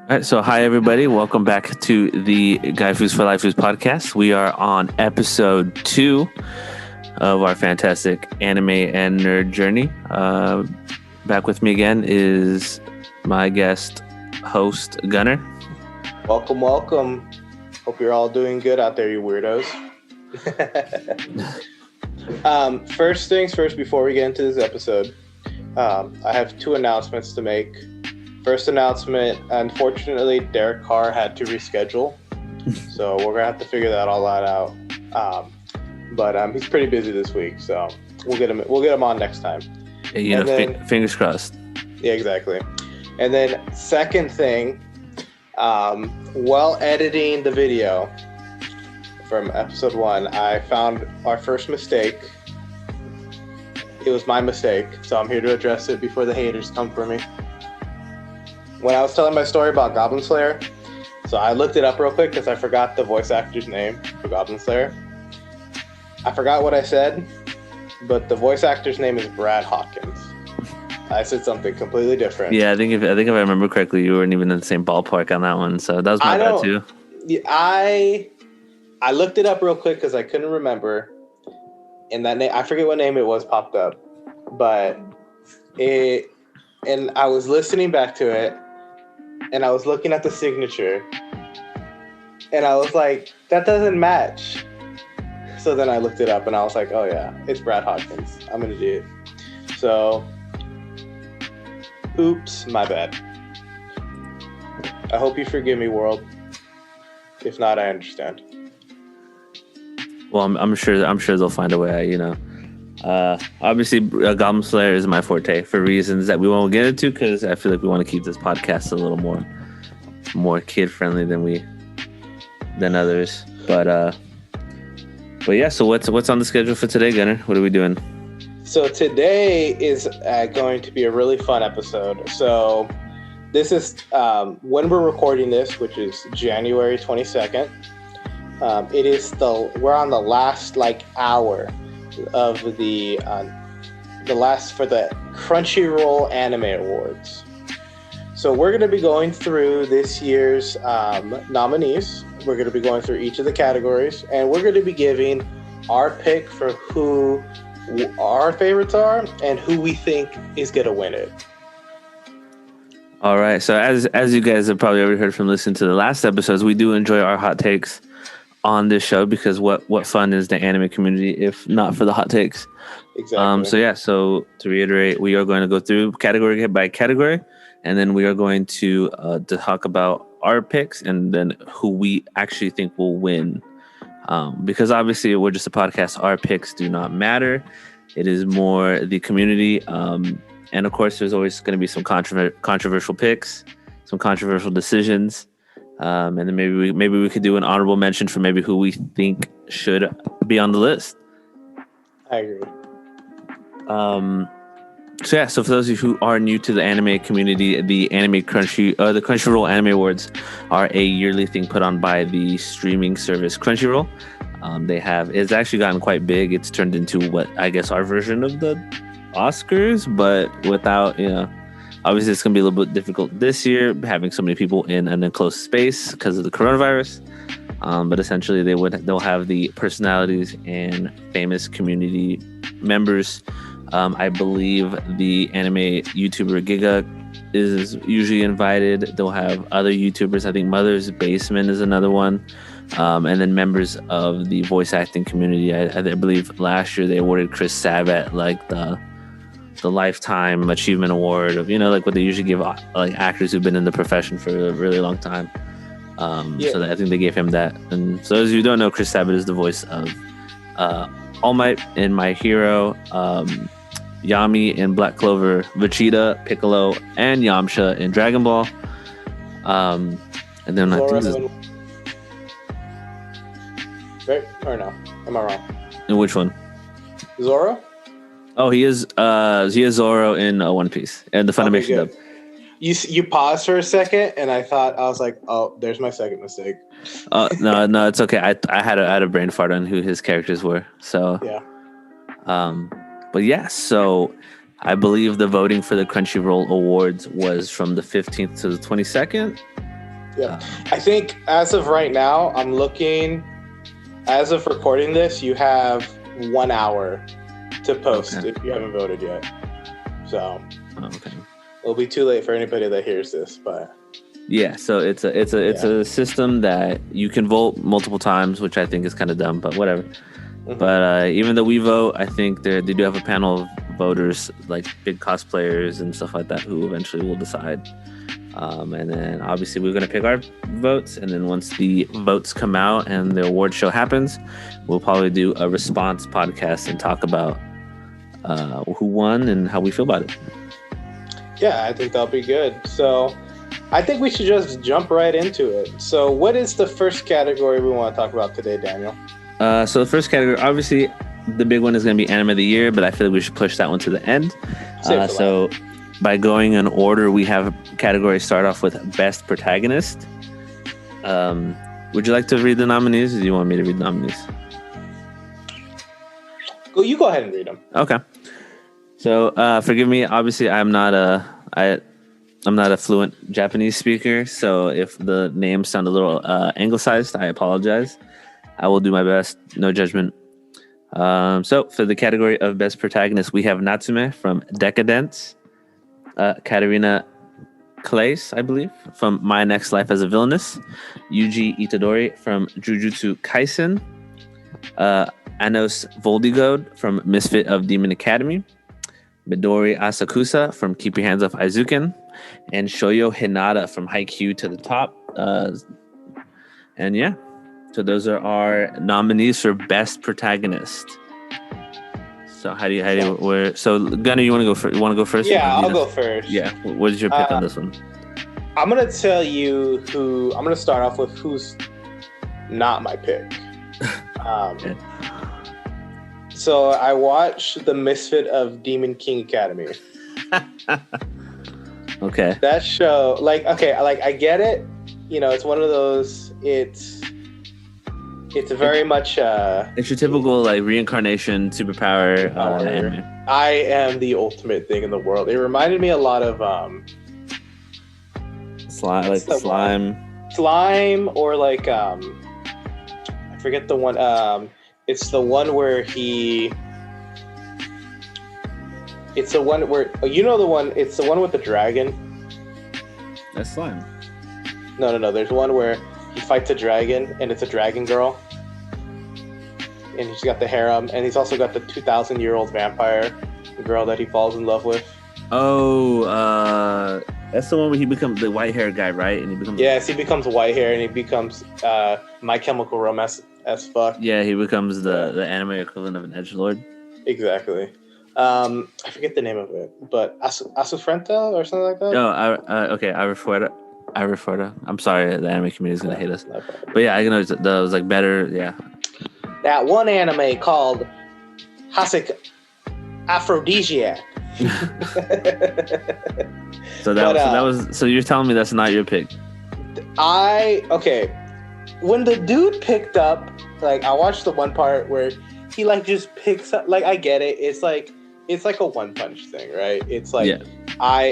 All right, so hi everybody, welcome back to the Gaifus for Laifus podcast. We are on episode 2 of our fantastic anime and nerd journey. Back with me again is my guest host Gunner. Welcome. Hope you're all doing good out there, you weirdos. First things first, before we get into this episode, I have 2 announcements to make. First announcement, unfortunately, Derek Carr had to reschedule, so we're gonna have to figure that all out. But he's pretty busy this week, so we'll get him on next time. Fingers crossed. Yeah, exactly. And then second thing, while editing the video from episode 1, I found our first mistake. It was my mistake, so I'm here to address it before the haters come for me. When I was telling my story about Goblin Slayer, so I looked it up real quick because I forgot the voice actor's name for Goblin Slayer. I forgot what I said, but the voice actor's name is Brad Hawkins. I said something completely different. Yeah, I think if I remember correctly, you weren't even in the same ballpark on that one, so that was my bad too. I looked it up real quick because I couldn't remember, and that name, I forget what name it was, popped up, but and I was listening back to it, and I was looking at the signature, and I was like, that doesn't match. So then I looked it up, and I was like, oh yeah, it's Brad Hawkins. I'm gonna do it. So, oops, my bad. I hope you forgive me, world. If not, I understand. Well, I'm sure they'll find a way. Obviously, Goblin Slayer is my forte for reasons that we won't get into because I feel like we want to keep this podcast a little more kid friendly than others. But yeah. So what's on the schedule for today, Gunnar? What are we doing? So today is going to be a really fun episode. So this is when we're recording this, which is January 22nd. We're on the last hour of the last for the Crunchyroll Anime Awards. So we're going to be going through this year's nominees. We're going to be going through each of the categories, and we're going to be giving our pick for who our favorites are and who we think is going to win it. All right. So as you guys have probably already heard from listening to the last episodes, we do enjoy our hot takes on this show because what fun is the anime community if not for the hot takes? Exactly. So to reiterate, we are going to go through category by category, and then we are going to talk about our picks and then who we actually think will win. Because obviously we're just a podcast, our picks do not matter. It is more the community, and of course there's always going to be some controversial picks, some controversial decisions. And then maybe we could do an honorable mention for maybe who we think should be on the list. I agree. So for those of you who are new to the anime community, the Crunchyroll Anime Awards are a yearly thing put on by the streaming service Crunchyroll. It's actually gotten quite big. It's turned into what I guess our version of the Oscars, but without obviously, it's going to be a little bit difficult this year, having so many people in an enclosed space because of the coronavirus. But essentially, they'll have the personalities and famous community members. I believe the anime YouTuber Giga is usually invited. They'll have other YouTubers. I think Mother's Basement is another one. And then members of the voice acting community. I believe last year they awarded Chris Sabat the Lifetime Achievement Award of what they usually give actors who've been in the profession for a really long time. So I think they gave him that. And so as you don't know, Chris Sabat is the voice of All Might in My Hero, Yami in Black Clover, Vegeta, Piccolo, and Yamcha in Dragon Ball. And then I think right or no? Am I wrong? In which one? Zoro? Oh, he is Zoro in One Piece and the Funimation dub. You paused for a second, and I was like, oh, there's my second mistake. No, it's okay. I had a brain fart on who his characters were. So yeah. But yeah, so I believe the voting for the Crunchyroll Awards was from the 15th to the 22nd. Yeah. I think as of right now, I'm looking. As of recording this, you have 1 hour to post if you haven't voted yet. So it'll be too late for anybody that hears this, but yeah. So it's a system that you can vote multiple times, which I think is kind of dumb, but whatever. Mm-hmm. But even though we vote, I think they do have a panel of voters, like big cosplayers and stuff like that, who eventually will decide. And then obviously we're going to pick our votes. And then once the votes come out and the award show happens, we'll probably do a response podcast and talk about who won and how we feel about it. Yeah, I think that'll be good. So I think we should just jump right into it. So what is the first category we want to talk about today, Daniel? So the first category, obviously, the big one is going to be Anime of the Year, but I feel like we should push that one to the end. So by going in order, we have categories start off with Best Protagonist. Would you like to read the nominees, or do you want me to read the nominees? You go ahead and read them. Okay. So forgive me. Obviously, I'm not a fluent Japanese speaker, so if the names sound a little anglicized, I apologize. I will do my best. No judgment. So for the category of Best Protagonist, we have Natsume from Decadence, Katarina Claes, I believe, from My Next Life as a Villainess, Yuji Itadori from Jujutsu Kaisen, Anos Voldigode from Misfit of Demon Academy, Midori Asakusa from Keep Your Hands Off Aizuken, and Shoyo Hinata from Haikyuu to the top. And yeah, so those are our nominees for Best Protagonist. So so Gunnar, you want to go first? Yeah, I'll go first. Yeah, what is your pick on this one? I'm gonna tell you I'm gonna start off with who's not my pick. Okay. So I watched the Misfit of Demon King Academy. Okay. That show, I get it. You know, it's one of those. It's very much. It's your typical reincarnation superpower anime. I am the ultimate thing in the world. It reminded me a lot of slime, or I forget the one. It's the one where It's the one where It's the one with the dragon. That's slime. No. There's one where he fights a dragon, and it's a dragon girl, and he's got the harem, and he's also got the 2,000-year-old vampire girl that he falls in love with. Oh, that's the one where he becomes the white hair guy, right? And he becomes white hair, and he becomes My Chemical Romance as fuck. Yeah, he becomes the anime equivalent of an edgelord. Exactly. I forget the name of it, but Asufrenta or something like that. No, okay, Arifuerta. I'm sorry, the anime community is gonna hate us. No, but yeah, I know that was better. Yeah. That one anime called Hasek Aphrodisiac. So you're telling me that's not your pick? When the dude picked up, I watched the one part where he just picks up. I get it. It's like a one punch thing, right? It's I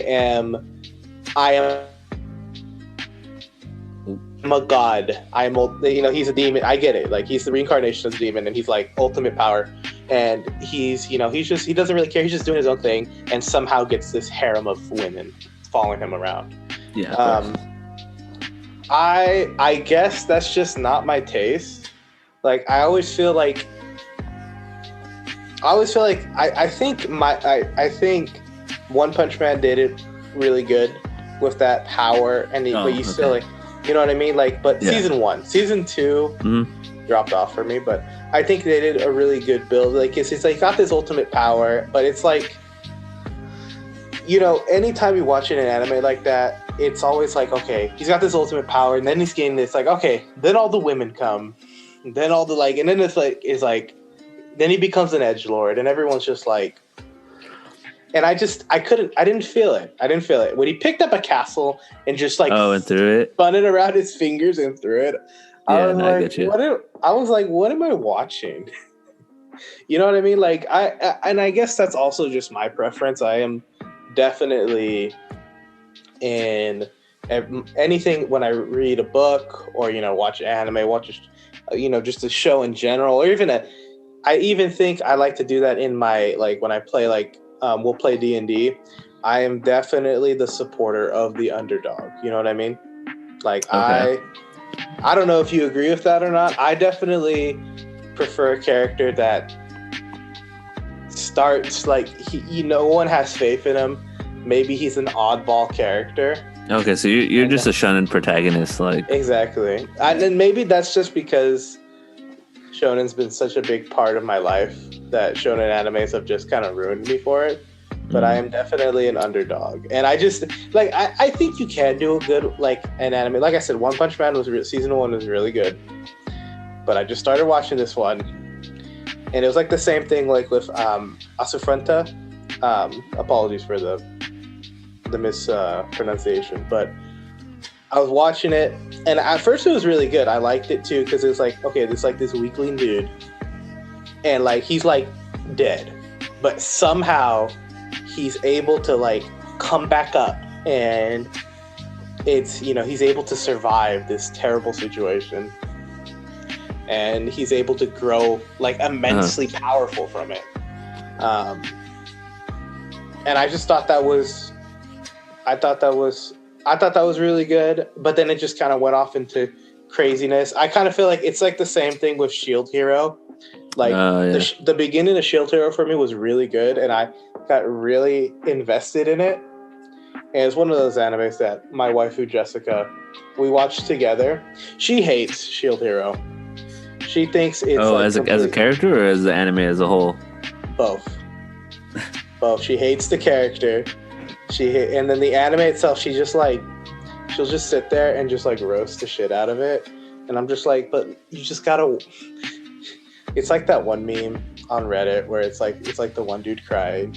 am a god. He's a demon. I get it. He's the reincarnation of the demon, and he's ultimate power. And he doesn't really care. He's just doing his own thing, and somehow gets this harem of women following him around. Yeah. I guess that's just not my taste. I always feel like I think One Punch Man did it really good with that power, and still you know what I mean? Season 1, season 2 dropped off for me, but I think they did a really good build. It's got this ultimate power, but it's anytime you watch an anime like that, it's always okay, he's got this ultimate power, and then he's getting this okay, then all the women come, and then all the and then then he becomes an edgelord, and everyone's just and I didn't feel it. When he picked up a castle and just and threw it, spun it around his fingers and threw it. I get you. I was what am I watching? You know what I mean? I guess that's also just my preference. I am definitely in anything when I read a book or watch anime, just a show in general, or even I even think I like to do that in my when I play we'll play D&D. I am definitely the supporter of the underdog. You know what I mean? Okay. I don't know if you agree with that or not. I definitely prefer a character that starts no one has faith in him. Maybe he's an oddball character. Okay, so you're just a shonen protagonist, Exactly. And then maybe that's just because shonen's been such a big part of my life that shonen animes have just kind of ruined me for it. But I am definitely an underdog, and I just I think you can do a good an anime. Like I said, One Punch Man season 1 was really good, but I just started watching this one, and it was the same thing with Asufrenta. Apologies for the mispronunciation, but I was watching it, and at first it was really good. I liked it too because it was okay, this weakling dude, and he's dead, but somehow he's able to come back up, and it's he's able to survive this terrible situation, and he's able to grow immensely powerful from it. And I just thought that was really good, but then it just kind of went off into craziness. I kind of feel it's the same thing with Shield Hero. The beginning of Shield Hero for me was really good, and I got really invested in it. And it's one of those animes that my waifu Jessica, we watched together. She hates Shield Hero. She thinks it's as a character or as the anime as a whole? Both. She hates the character. And then the anime itself, she'll just sit there and just roast the shit out of it. And I'm just but you just gotta. It's that one meme on Reddit where it's the one dude crying.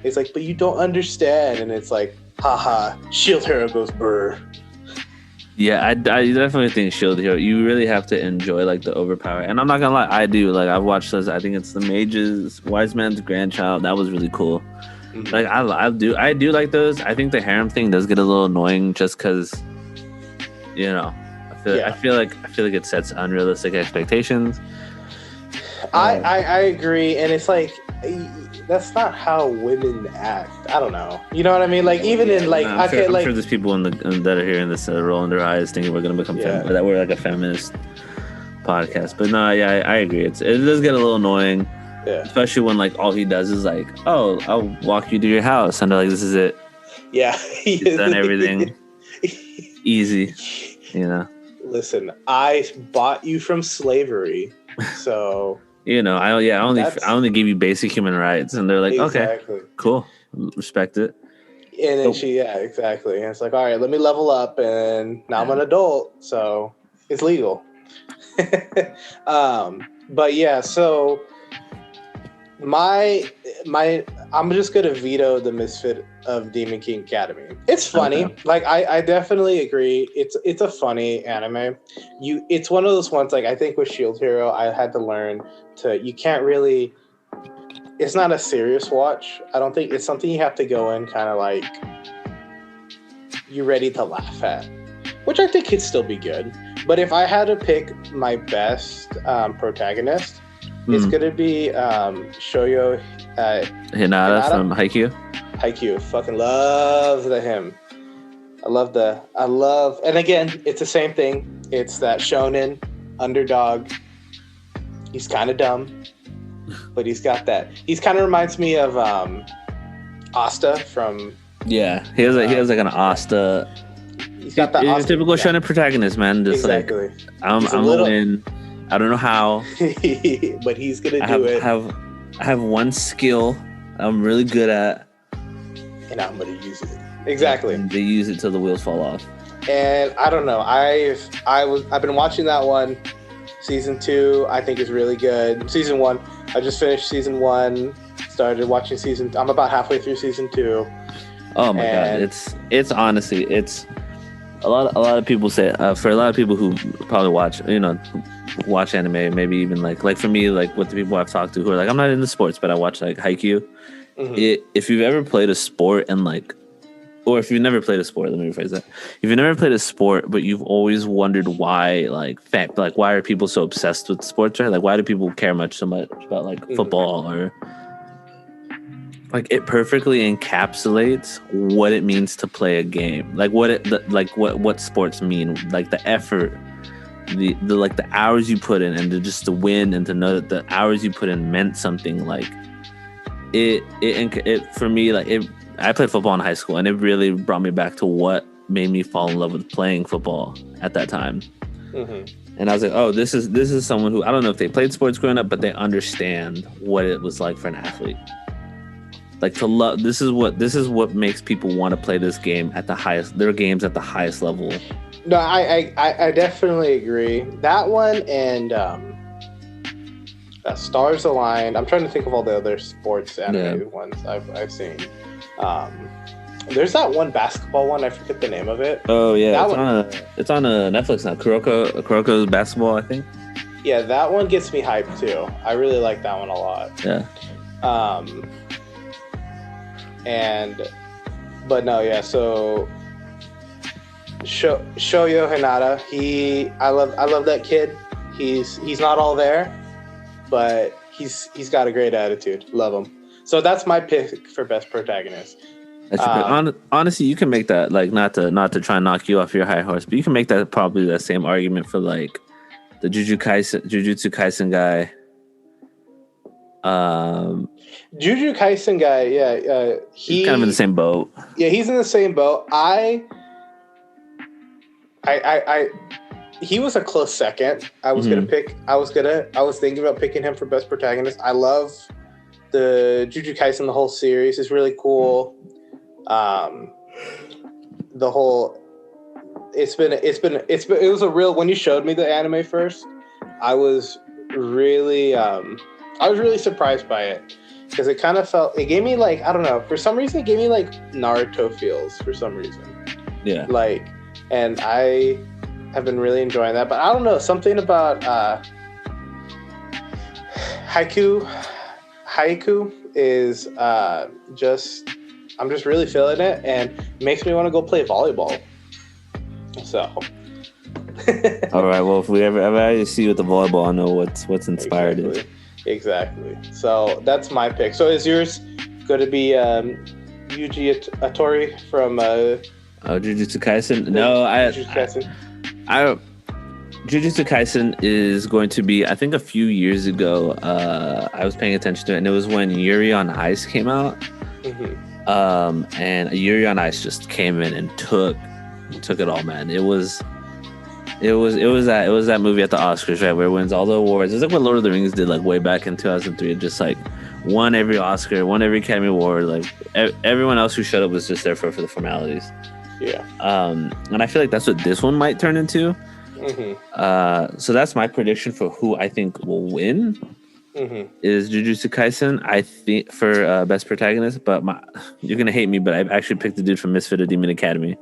It's but you don't understand, and it's haha, Shield Hero goes brr. Yeah, I definitely think Shield Hero, you really have to enjoy the overpower. And I'm not gonna lie, I do. I've watched this. I think it's the Mage's Wise Man's Grandchild. That was really cool. Mm-hmm. I do like those. I think the harem thing does get a little annoying just because, I feel like it sets unrealistic expectations. I agree, and it's that's not how women act. I don't know. You know what I mean? Even in I'm sure there's people that are hearing this rolling their eyes thinking we're gonna become that we're a feminist podcast. But no, yeah, I agree. It does get a little annoying, especially when all he does is oh, I'll walk you to your house, and this is it. Yeah, he's done everything easy. Listen, I bought you from slavery, so. I only give you basic human rights, and they're exactly. Okay, cool, respect it. And then exactly. And it's all right, let me level up, and now I'm an adult, so it's legal. But yeah, so I'm just gonna veto the misfit of Demon King Academy. It's funny. Okay. I definitely agree. It's a funny anime. It's one of those ones I think with Shield Hero I had to learn you can't really. It's not a serious watch. I don't think it's something you have to go in kind of you're ready to laugh at, which I think could still be good. But if I had to pick my best protagonist, it's gonna be Shoyo Hinata from Haikyuu. Haikyuu, fucking love him. I love, and again, it's the same thing. It's that shonen underdog. He's kind of dumb, but he's got that. He's kind of reminds me of Asta from. Yeah, he has an Asta. He's got that. He's a typical shonen protagonist, man. Just exactly. I'm gonna win. I don't know how, but he's gonna do it. I have one skill I'm really good at, and I'm gonna use it. Exactly. And they use it till the wheels fall off. And I don't know. I've been watching that one. Season 2, I think, is really good. Season 1, I just finished season 1. Started watching I'm about halfway through season 2. Oh my god! It's honestly a lot of people say for a lot of people who probably watch anime, maybe even for me, with the people I've talked to who are I'm not into sports, but I watch Haikyuu. Mm-hmm. If you've ever played a sport and or if you've never played a sport, let me rephrase that. If you've never played a sport, but you've always wondered why, like why are people so obsessed with sports, right? Like, why do people care so much about like football or like it perfectly encapsulates what it means to play a game, like what sports mean, like the effort, the like the hours you put in, and just to win and to know that the hours you put in meant something. Like it for me, like it. I played football in high school, and it really brought me back to what made me fall in love with playing football at that time. And I was like, oh, this is someone who, I don't know if they played sports growing up, but they understand what it was like for an athlete. Like to love, this is what makes people want to play this game at the highest, their games at the highest level. No, I definitely agree. That one and Stars Aligned. I'm trying to think of all the other sports animated ones I've seen. There's that one basketball one. I forget the name of it. Oh yeah, it's on Netflix now. Kuroko's basketball, I think. Yeah, that one gets me hyped too. I really like that one a lot. Yeah. But no, yeah. So Shoyo Hinata, I love that kid. He's not all there, but he's got a great attitude. Love him. So that's my pick for best protagonist. Honestly, you can make that, like, not to try and knock you off your high horse, but you can make that probably the same argument for like the Jujutsu Kaisen guy. Jujutsu Kaisen guy, yeah, he's kind of in the same boat. Yeah, he's in the same boat. He was a close second. I was thinking about picking him for best protagonist. I love the Jujutsu Kaisen, the whole series is really cool. It was a real, when you showed me the anime first, I was really surprised by it because it kind of it gave me like, I don't know, for some reason it gave me like Naruto feels for some reason. Yeah. Like, and I have been really enjoying that, but I don't know, something about Haiku is I'm just really feeling it, and it makes me want to go play volleyball. So all right, well, if we ever see you with the volleyball, I know what's inspired it. Exactly. So that's my pick. So is yours going to be Yuji Atori from Jujutsu Kaisen? No, Jujutsu Kaisen is going to be, I think a few years ago, I was paying attention to it, and it was when Yuri on Ice came out. And Yuri on Ice just came in and took it all, man. It was that movie at the Oscars, right, where it wins all the awards. It was like what Lord of the Rings did, like way back in 2003. It just like won every Oscar, won every Academy Award. Like everyone else who showed up was just there for the formalities. Yeah. And I feel like that's what this one might turn into. So that's my prediction for who I think will win. Is Jujutsu Kaisen, I think, for best protagonist. But you're gonna hate me, but I've actually picked the dude from Misfit of Demon Academy.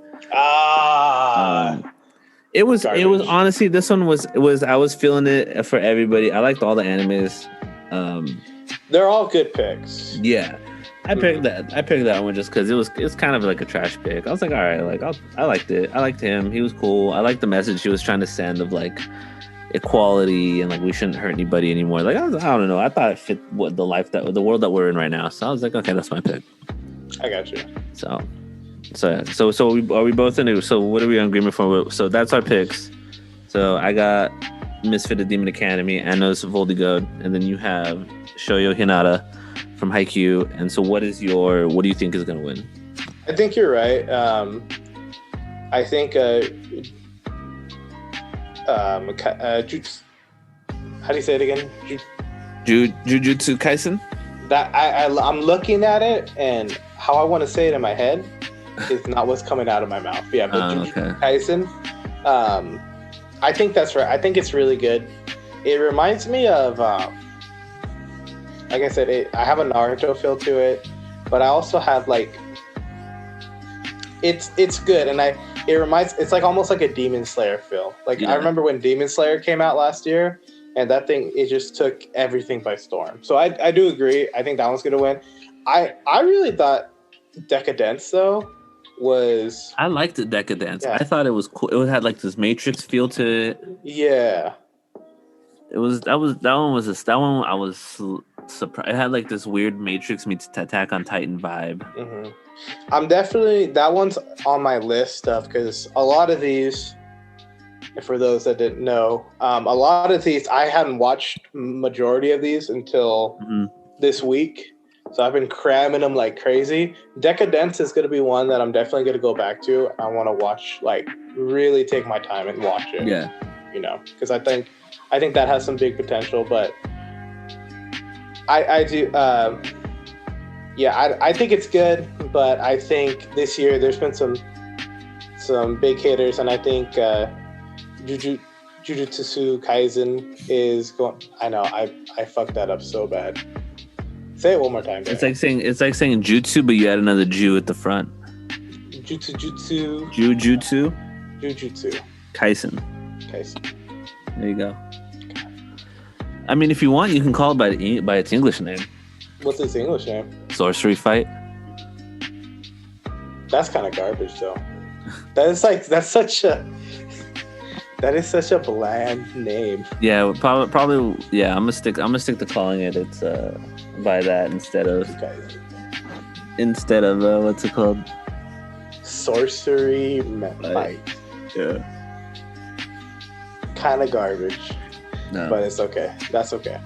It was honestly, this one was I was feeling it for everybody. I liked all the animes. They're all good picks. Yeah, I picked that one just because it's kind of like a trash pick. I was like, all right, like I liked it. I liked him. He was cool. I liked the message he was trying to send of like equality and like we shouldn't hurt anybody anymore. Like I don't know. I thought it fit the world that we're in right now. So I was like, okay, that's my pick. I got you. So are we both in it? So what are we on agreement for? So that's our picks. So I got Misfit of Demon Academy, Anos Voldigod, and then you have Shoyo Hinata from Haikyuu. And so what do you think is going to win? I think you're right. I think how do you say it again? Jujutsu Kaisen? That I'm looking at it, and how I want to say it in my head is not what's coming out of my mouth. Yeah, but Jujutsu Kaisen, I think that's right. I think it's really good. It reminds me of, like I said, I have a Naruto feel to it, but I also have like, it's good, and it's like almost like a Demon Slayer feel. Like I remember when Demon Slayer came out last year, and that thing, it just took everything by storm. So I do agree. I think that one's gonna win. I really thought Decadence though was I liked the Decadence. Yeah. I thought it was cool. It had like this Matrix feel to it. yeah. That one I was surprised. It had like this weird Matrix meets Attack on Titan vibe. Mm-hmm. I'm definitely that one's on my list of because a lot of these. For those that didn't know, a lot of these I hadn't watched majority of these until this week, so I've been cramming them like crazy. Decadence is going to be one that I'm definitely going to go back to. I want to watch, like, really take my time and watch it. Yeah, because I think that has some big potential. But I do, I think it's good. But I think this year there's been some big hitters, and I think. Jujutsu Kaisen is going. I know I fucked that up so bad. Say it one more time. It's like saying jutsu, but you add another Jew at the front. Jujutsu Kaisen. There you go. Okay. I mean, if you want, you can call it by its English name. What's its English name? Sorcery Fight. That's kind of garbage, though. That is such a bland name. Yeah, probably. Yeah, I'm gonna stick to calling it. It's by that instead of what's it called? Sorcery Fight. Yeah. Kind of garbage. No. But it's okay. That's okay.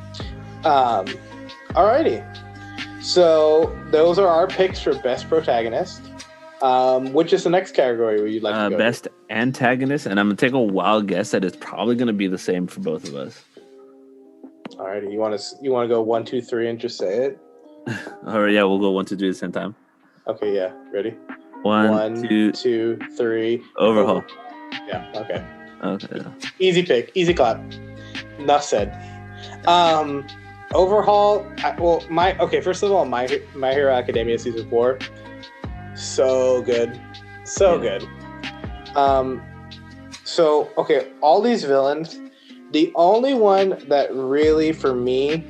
Alrighty. So those are our picks for best protagonist. Which is the next category where you'd like to go? Best antagonist, and I'm gonna take a wild guess that it's probably gonna be the same for both of us. Alrighty, you want to go 1, 2, 3 and just say it? All right, yeah, we'll go 1, 2, 3 at the same time. Okay, yeah, ready? 1, 2, 3. Overhaul. Yeah. Okay. Okay. Easy pick. Easy clap. Enough said. Overhaul. First of all, My Hero Academia season 4. So good. Good. All these villains, the only one that really for me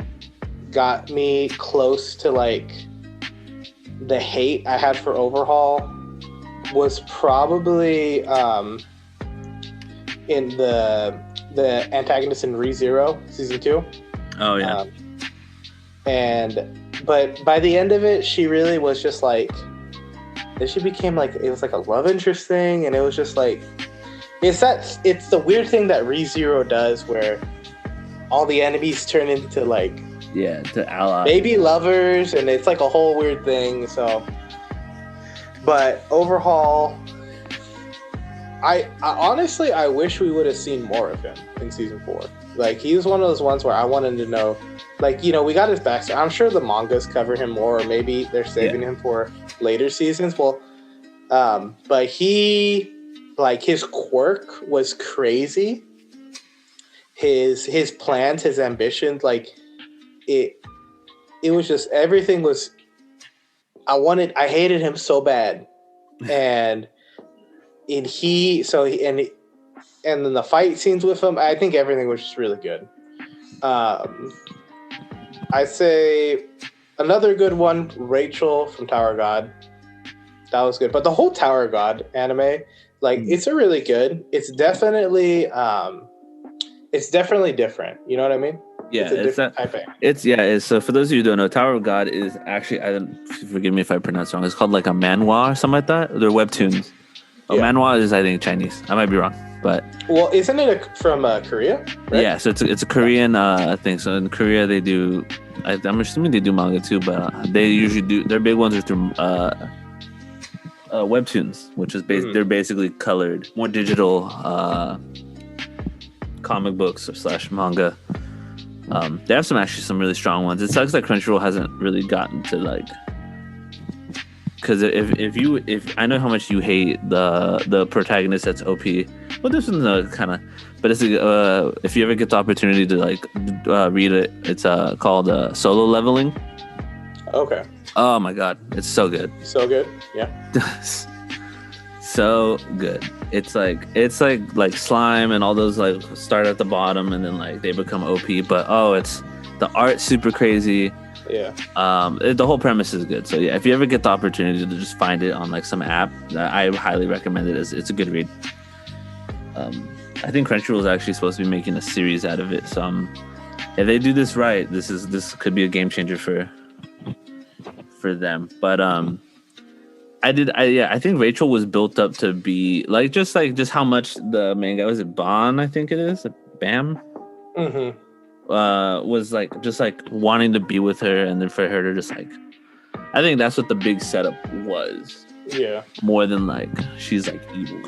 got me close to like the hate I had for Overhaul was probably in the antagonist in ReZero season 2. Oh yeah. But by the end of it, she really was just like. She became like it was like a love interest thing, and it was just like it's the weird thing that ReZero does, where all the enemies turn into like to allies, baby lovers, and it's like a whole weird thing. So, but Overhaul, I honestly I wish we would have seen more of him in season 4. Like he was one of those ones where I wanted to know, like we got his backstory. I'm sure the mangas cover him more, or maybe they're saving him for later seasons. Well, but he, like his quirk was crazy. His plans, his ambitions, like it was just everything was. I hated him so bad, and then the fight scenes with him, I think everything was just really good. I'd say another good one, Rachel from Tower God. That was good. But the whole Tower God anime, like it's a really good. It's definitely different. You know what I mean? Yeah, it's a different type of anime. So for those of you who don't know, Tower of God is actually, forgive me if I pronounce it wrong. It's called like a manhwa or something like that. They're webtoons. Manhwa is, I think, Chinese. I might be wrong, but isn't it from Korea? Right? Yeah, so it's a Korean thing. So in Korea they do. I'm assuming they do manga too, but they usually do. Their big ones are through webtoons, which is they're basically colored, more digital comic books / manga. They have some really strong ones. It sucks that Crunchyroll hasn't really gotten to like. Because if I know how much you hate the protagonist that's OP, well, this one's kind of, but it's if you ever get the opportunity to like read it, it's called Solo Leveling. Okay. Oh my god, it's so good. So good, yeah. So good. It's like slime and all those like start at the bottom and then like they become OP. But it's the art super crazy. Yeah. The whole premise is good. So yeah, if you ever get the opportunity to just find it on like some app, I highly recommend it. It's a good read. I think Crunchyroll is actually supposed to be making a series out of it. So if they do this right, this could be a game changer for them. But I think Rachel was built up to be just how much the main guy, was it Bon, I think it is, Bam, was just wanting to be with her, and then for her to just I think that's what the big setup was. Yeah. More than she's evil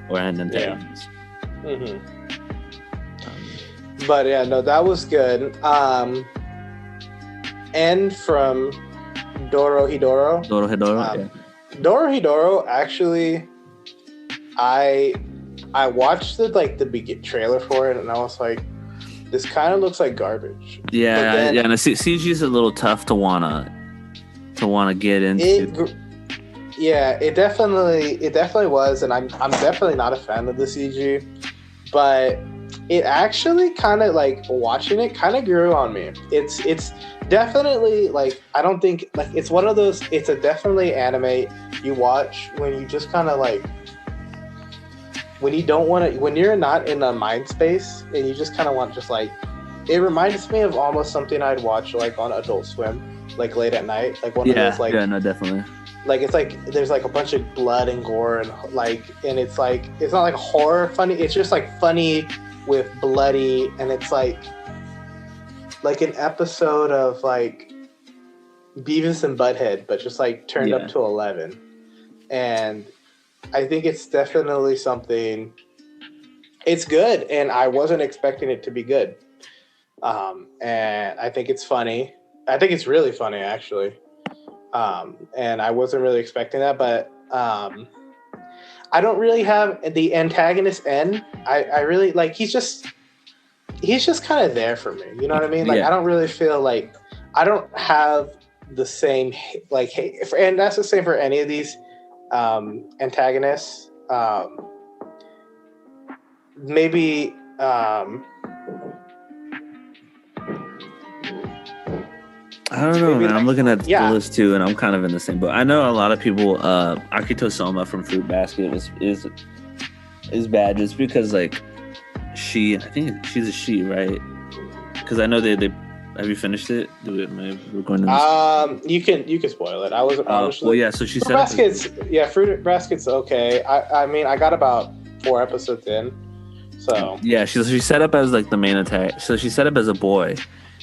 or an antagonist. Yeah. But yeah, no, that was good. And from Dorohedoro. Yeah. Dorohedoro, actually, I watched the trailer for it, and I was like, this kind of looks like garbage. Yeah, and the CG is a little tough to wanna get into. It definitely was, and I'm definitely not a fan of the CG, but it actually kind of watching it kind of grew on me. It's definitely I don't think it's one of those. It's a definitely anime you watch when you just kind of when you don't want to, when you're not in a mind space and you just kind of want it reminds me of almost something I'd watch on Adult Swim late at night, one of those no, definitely. It's there's a bunch of blood and gore and and it's not horror funny. It's just funny with bloody, and it's like an episode of Beavis and Butthead, but just turned up to 11. And I think it's definitely something. It's good, and I wasn't expecting it to be good. And I think it's funny. I think it's really funny, actually. And I wasn't really expecting that, but I don't really have the antagonist end. I really he's just kind of there for me. You know what I mean? I don't really feel I don't have the same hate, and that's the same for any of these antagonists. Maybe I don't know, man. I'm looking at the list too, and I'm kind of in the same boat. I know a lot of people. Akito Soma from Fruit Basket is bad just because I think she's a she, right? Because I know they have you finished it? We're going to. You can spoil it. I wasn't. Well, yeah. So she said. Fruit Basket's okay. I mean, I got about 4 episodes in, so. Yeah, she set up as the main attack. So she set up as a boy.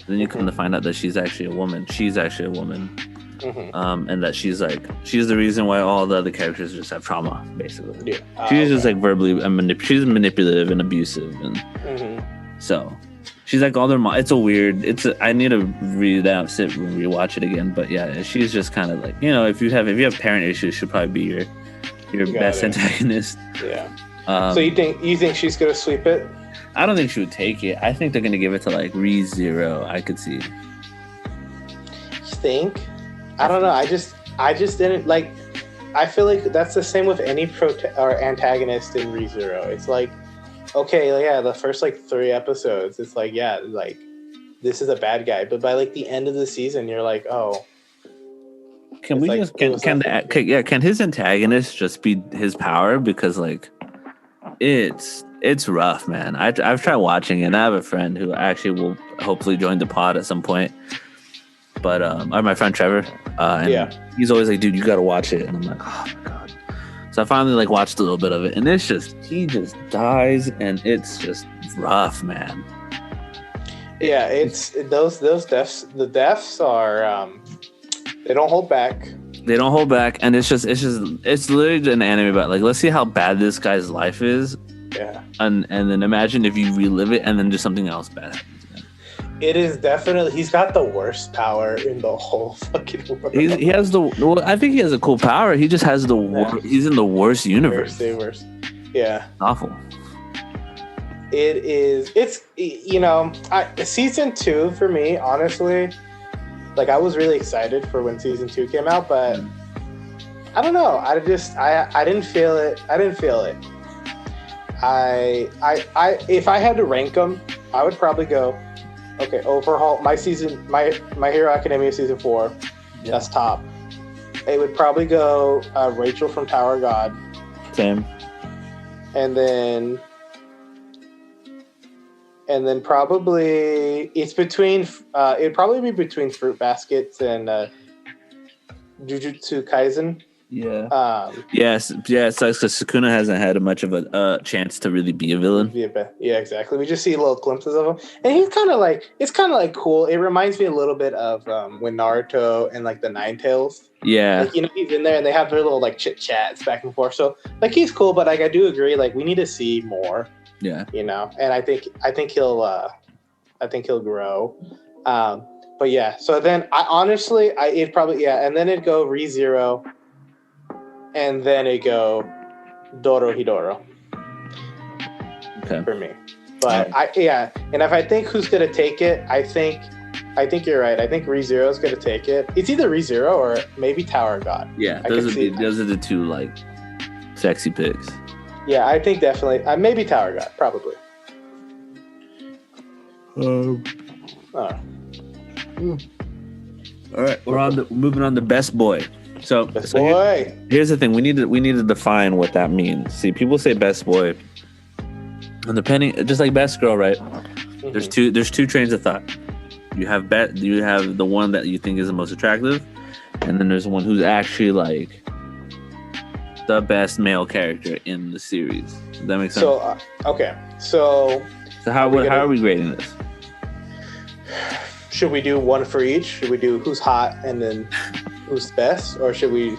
Then you come to find out that she's actually a woman. She's actually a woman, and that she's the reason why all the other characters just have trauma, basically. Yeah. She's just verbally she's manipulative and abusive, and so she's all their mom. It's a weird. I need to read that, sit and rewatch it again. But yeah, she's just kind of if you have parent issues, she'll probably be your best antagonist. Yeah. So you think she's gonna sweep it? I don't think she would take it. I think they're gonna give it to Re:Zero. I could see. You think? I don't know. I just didn't I feel like that's the same with any antagonist in Re:Zero. It's okay, the first 3 episodes, it's this is a bad guy, but by the end of the season, you're oh. Can we just can his antagonist just be his power? Because it's rough, man. I've tried watching it, and I have a friend who actually will hopefully join the pod at some point. But or my friend Trevor, and he's always dude, you gotta watch it, and I'm oh my god. So I finally watched a little bit of it, and it's just he just dies, and it's just rough, man. Yeah, it's those deaths. The deaths are they don't hold back. They don't hold back, and it's literally an anime about let's see how bad this guy's life is. Yeah. And then imagine if you relive it and then just something else bad happens again. It is definitely, he's got the worst power in the whole fucking world. He has I think he has a cool power. He just has he's in the worst universe. Worst. Yeah. Awful. It's season 2 for me, honestly, I was really excited for when season 2 came out, but I don't know. I didn't feel it. If I had to rank them, I would probably go okay, overhaul my Hero Academia season 4. Yeah. That's top. It would probably go Rachel from Tower of God. Same. And then probably it's between it'd probably be between Fruit Baskets and Jujutsu Kaisen. Yeah. Yes. Yeah. It sucks because Sukuna hasn't had much of a chance to really be a villain. Yeah, exactly. We just see little glimpses of him, and he's kind of like cool. It reminds me a little bit of when Naruto and like the Nine Tails. Yeah. Like, he's in there, and they have their little like chit chats back and forth. So like he's cool, but like I do agree, like we need to see more. Yeah. And I think he'll grow. But yeah. So then it'd probably and then it'd go ReZero. And then it go Dorohedoro. Okay. For me. But and if I think who's gonna take it, I think you're right. I think ReZero is gonna take it. It's either ReZero or maybe Tower of God. Yeah, those are the two like sexy picks. Yeah, I think definitely maybe Tower of God, probably. All right, we're moving on to Best Boy. So here's the thing: we need to define what that means. See, people say Best Boy, and depending, just like Best Girl, right? Mm-hmm. There's two trains of thought. You have the one that you think is the most attractive, and then there's one who's actually like the best male character in the series. Does that make sense? So okay, so how are we grading this? Should we do one for each? Should we do who's hot and then who's best, or should we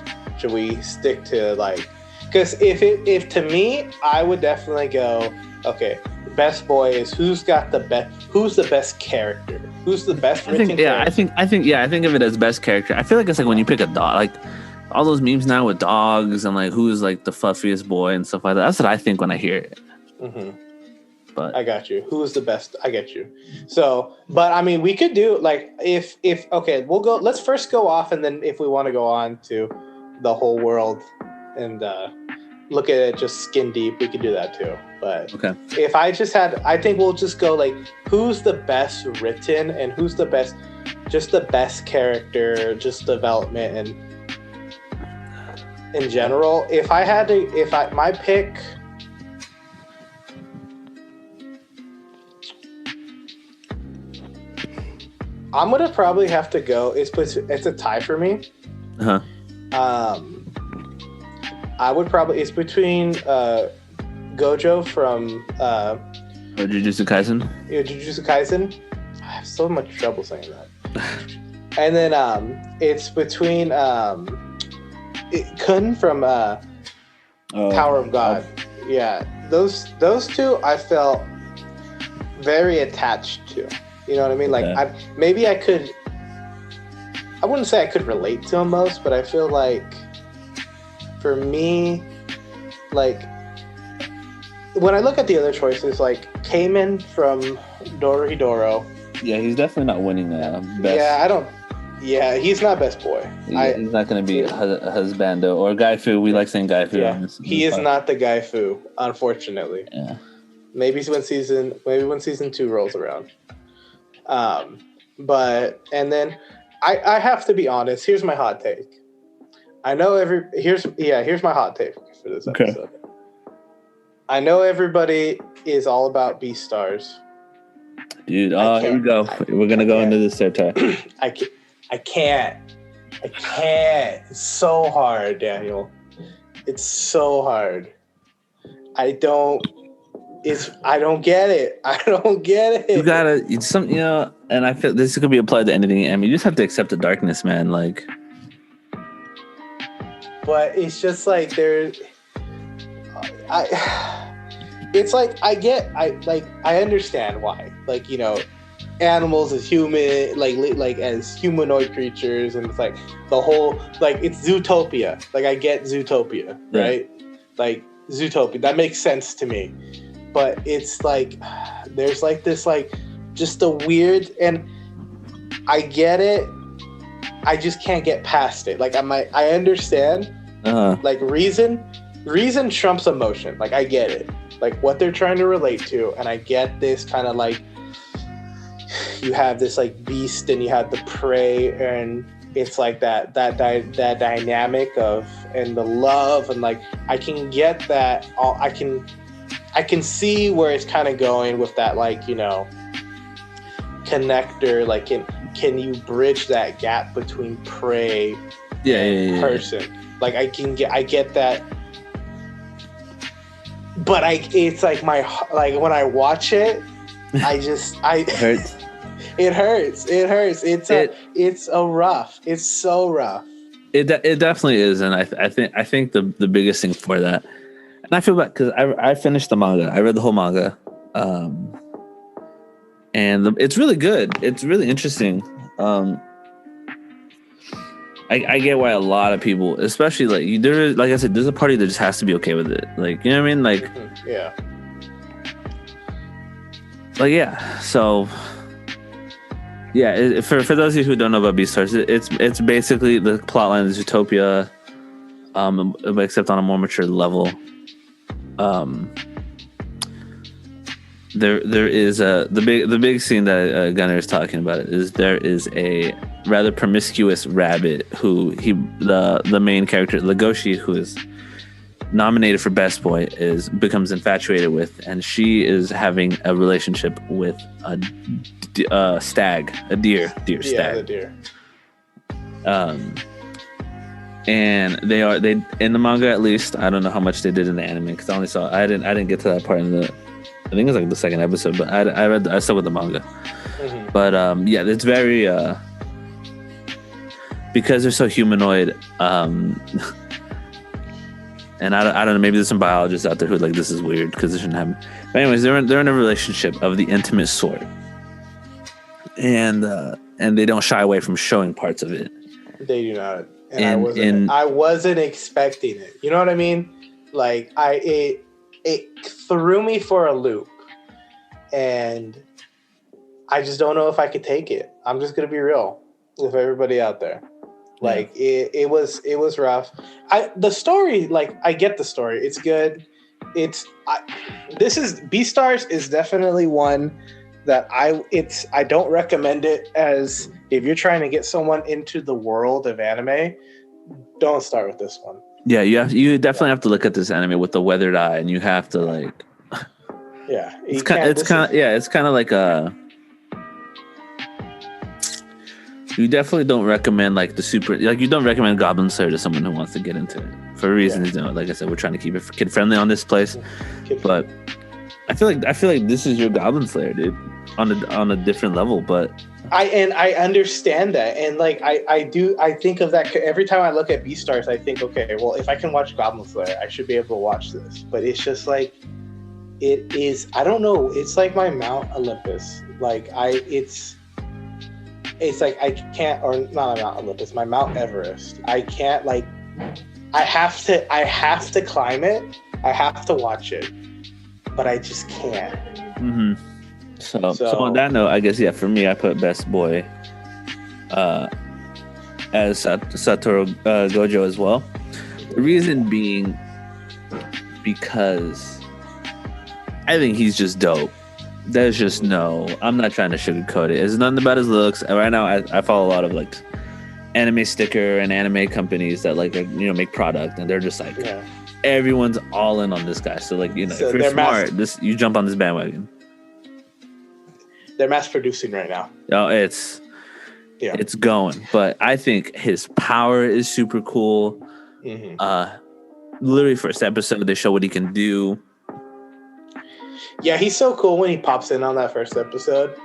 stick to like? Because if to me, I would definitely go. Okay, Best Boy is who's the best character, who's the best. I think of it as best character. I feel like it's like when you pick a dog, like all those memes now with dogs and like who's like the fluffiest boy and stuff like that. That's what I think when I hear it. Mm-hmm. But I got you. Who is the best? I get you. So, but I mean, we could do like if okay, we'll go. Let's first go off, and then if we want to go on to the whole world and look at it just skin deep, we could do that too. But okay, if I think we'll just go like who's the best written and who's the best, just the best character, just development and in general. My pick. I'm gonna probably have to go. It's a tie for me. Uh-huh. I would probably. It's between Gojo from Jujutsu Kaisen. Yeah, Jujutsu Kaisen. I have so much trouble saying that. And then it's between Kun from Tower of God. Yeah, those two I felt very attached to. You know what I mean? Like, I wouldn't say I could relate to him most, but I feel like, for me, like, when I look at the other choices, like, Kamen from Dorohedoro. Yeah, he's definitely not winning best. Yeah, he's not best boy. He's not going to be a husbando or Gaifu. We like saying Gaifu. Yeah, he is not the Gaifu, unfortunately. Yeah. Maybe when season 2 rolls around. But and then I have to be honest. Here's my hot take. Here's my hot take for this episode. Okay. I know everybody is all about Beastars. Dude, here we go. We're gonna go into this territory. I can't. It's so hard, Daniel. It's so hard. I don't get it. You gotta, and I feel this could be applied to anything. I mean, you just have to accept the darkness, man. Like, but it's just like I understand why. Like, animals as human, like as humanoid creatures, and it's like the whole, like, it's Zootopia. Like, I get Zootopia, right? Yeah. Like, Zootopia, that makes sense to me. But it's like, there's like this, like, just a weird, and I get it. I just can't get past it. Like, I understand. Like, reason trumps emotion. Like, I get it. Like, what they're trying to relate to, and I get this kind of like, like you have this like beast and you have the prey, and it's like that dynamic of and the love, and like I can get that. I can see where it's kind of going with that, like, you know, connector. Like, can you bridge that gap between prey and person? Like, I get that. But it's like like when I watch it, it hurts. It hurts. It's rough. It's so rough. It definitely is, and I think the biggest thing for that, and I feel bad because I finished the manga. I read the whole manga, and it's really good. It's really interesting. I get why a lot of people, especially like I said, there's a party that just has to be okay with it. Like, you know what I mean? Like, yeah. Like, yeah. So, yeah. For those of you who don't know about Beastars, it's basically the plotline is Utopia, except on a more mature level. There is the big scene that Gunnar is talking about is there is a rather promiscuous rabbit who the main character Legoshi, who is nominated for Best Boy, becomes infatuated with, and she is having a relationship with a stag, a deer stag. Yeah, the deer. And they in the manga, at least. I don't know how much they did in the anime because I didn't get to that part in the. I think it was like the second episode, but I stuck with the manga. Mm-hmm. But yeah, it's very because they're so humanoid. And I don't know, maybe there's some biologists out there who are like, this is weird because this shouldn't happen. But anyways, they're in a relationship of the intimate sort, and they don't shy away from showing parts of it. They do not, and I wasn't expecting it. You know what I mean? Like it threw me for a loop, and I just don't know if I could take it. I'm just gonna be real with everybody out there. Like, it was rough. The story, like, I get the story. It's good. Beastars is definitely one that I don't recommend it as if you're trying to get someone into the world of anime. Don't start with this one. Yeah, you definitely have to look at this anime with the weathered eye, and you have to like. Yeah, it's kind of like a. You definitely don't recommend like the super, like you don't recommend Goblin Slayer to someone who wants to get into it for reasons. You know, like I said, we're trying to keep it kid friendly on this place, but I feel like this is your Goblin Slayer, dude, on a different level. But I understand that, and like I think of that every time I look at Beastars. I think, okay, well, if I can watch Goblin Slayer, I should be able to watch this. But it's just like it is. I don't know. It's like my Mount Olympus. Like it's like I can't, or not Mount Olympus, my Mount Everest. I can't, like, I have to climb it. I have to watch it, but I just can't. Mm-hmm. So on that note, I guess, yeah, for me, I put Best Boy as Satoru Gojo as well. The reason being because I think he's just dope. There's just I'm not trying to sugarcoat it. It's nothing about his looks. Right now, I follow a lot of like anime sticker and anime companies that like, make product, and they're just like, everyone's all in on this guy. So like, if you're smart, you jump on this bandwagon. They're mass producing right now. Oh, it's going. But I think his power is super cool. Mm-hmm. Literally first episode, they show what he can do. Yeah, he's so cool when he pops in on that first episode,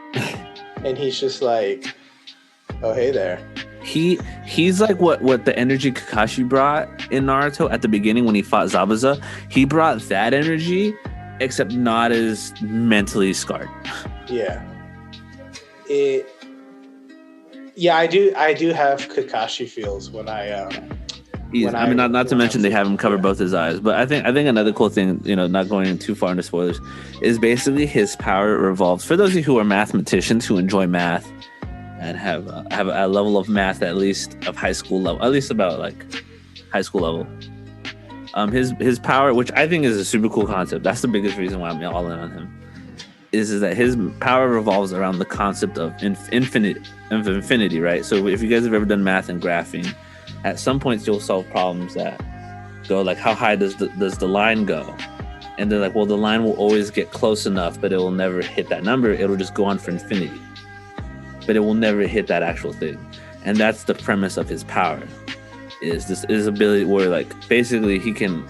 and he's just like, "Oh, hey there." He's like what the energy Kakashi brought in Naruto at the beginning when he fought Zabuza. He brought that energy, except not as mentally scarred. Yeah. I do have Kakashi feels when I not to mention they have him cover both his eyes, but I think another cool thing, not going too far into spoilers, is basically his power revolves. For those of you who are mathematicians who enjoy math and have a level of math at least of high school level, at least about like high school level, his power, which I think is a super cool concept. That's the biggest reason why I'm all in on him. is that his power revolves around the concept of infinity, right? So if you guys have ever done math and graphing, at some points you'll solve problems that go like, how high does the line go? And they're like, well, the line will always get close enough, but it will never hit that number. It'll just go on for infinity, but it will never hit that actual thing. And that's the premise of his power, is this ability where like basically you can